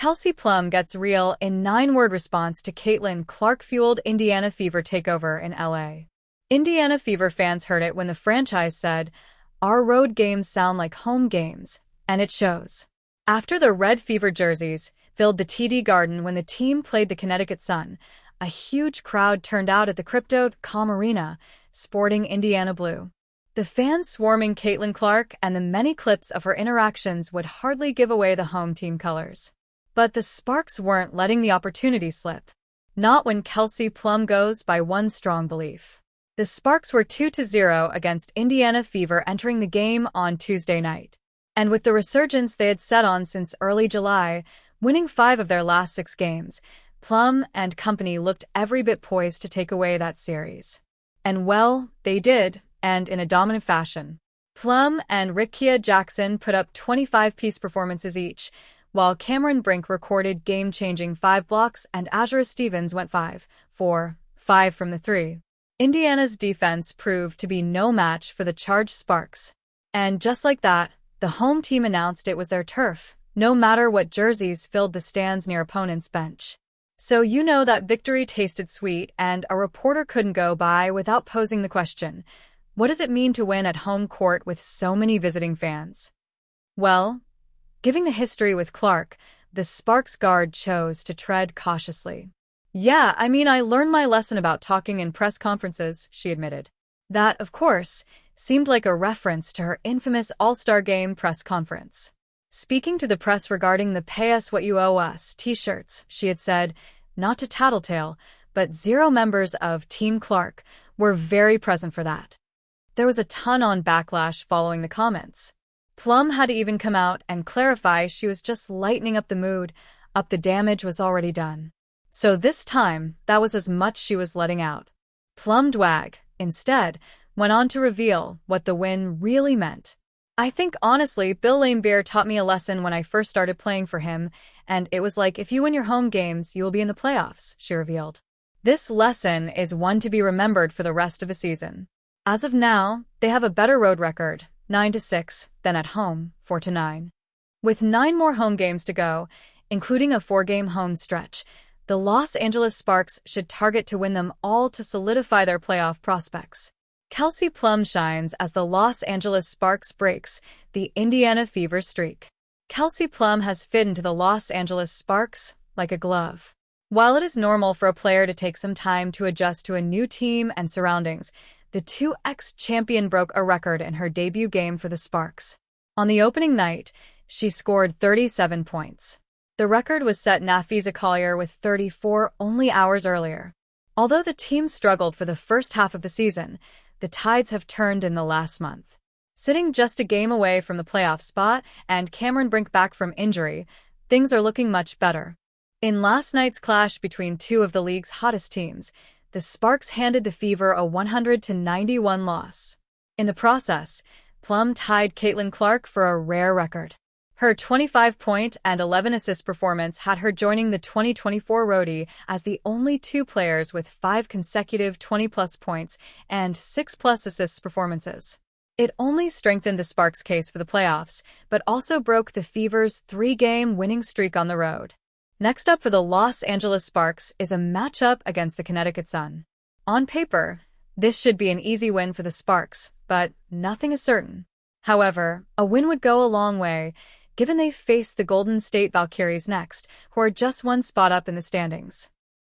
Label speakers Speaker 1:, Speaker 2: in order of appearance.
Speaker 1: Kelsey Plum gets real in 9-word response to Caitlin Clark-fueled Indiana Fever takeover in LA. Indiana Fever fans heard it when the franchise said, "Our road games sound like home games," and it shows. After the Red Fever jerseys filled the TD Garden when the team played the Connecticut Sun, a huge crowd turned out at the Crypto.com Arena, sporting Indiana blue. The fans swarming Caitlin Clark and the many clips of her interactions would hardly give away the home team colors. But the Sparks weren't letting the opportunity slip. Not when Kelsey Plum goes by one strong belief. The Sparks were 2-0 against Indiana Fever entering the game on Tuesday night. And with the resurgence they had set on since early July, winning 5 of their last 6 games, Plum and company looked every bit poised to take away that series. And well, they did, and in a dominant fashion. Plum and Rickea Jackson put up 25-piece performances each, while Cameron Brink recorded game-changing 5 blocks and Azura Stevens went 5 for 5 from the 3. Indiana's defense proved to be no match for the charged Sparks. And just like that, the home team announced it was their turf, no matter what jerseys filled the stands near opponents' bench. So you know that victory tasted sweet, and a reporter couldn't go by without posing the question, what does it mean to win at home court with so many visiting fans? Well, given the history with Clark, the Sparks guard chose to tread cautiously. "Yeah, I learned my lesson about talking in press conferences," she admitted. That, of course, seemed like a reference to her infamous All-Star Game press conference. Speaking to the press regarding the "Pay Us What You Owe Us" t-shirts, she had said, not to tattletale, but 0 members of Team Clark were very present for that. There was a ton on backlash following the comments. Plum had to even come out and clarify she was just lightening up the mood, the damage was already done. So this time, that was as much she was letting out. Plum Dwag, instead, went on to reveal what the win really meant. "I think honestly, Bill Laimbeer taught me a lesson when I first started playing for him, and it was like if you win your home games, you will be in the playoffs," she revealed. This lesson is one to be remembered for the rest of the season. As of now, they have a better road record, 9-6, than at home, 4-9. With 9 more home games to go, including a 4-game home stretch, the Los Angeles Sparks should target to win them all to solidify their playoff prospects. Kelsey Plum shines as the Los Angeles Sparks breaks the Indiana Fever streak. Kelsey Plum has fit into the Los Angeles Sparks like a glove. While it is normal for a player to take some time to adjust to a new team and surroundings, the 2X champion broke a record in her debut game for the Sparks. On the opening night, she scored 37 points. The record was set Nafisa Collier with 34 only hours earlier. Although the team struggled for the first half of the season, the tides have turned in the last month. Sitting just a game away from the playoff spot and Cameron Brink back from injury, things are looking much better. In last night's clash between 2 of the league's hottest teams, the Sparks handed the Fever a 100-91 loss. In the process, Plum tied Caitlin Clark for a rare record. Her 25-point and 11-assist performance had her joining the 2024 roadie as the only 2 players with 5 consecutive 20-plus points and 6-plus assists performances. It only strengthened the Sparks' case for the playoffs, but also broke the Fever's 3-game winning streak on the road. Next up for the Los Angeles Sparks is a matchup against the Connecticut Sun. On paper, this should be an easy win for the Sparks, but nothing is certain. However, a win would go a long way, given they face the Golden State Valkyries next, who are just 1 spot up in the standings.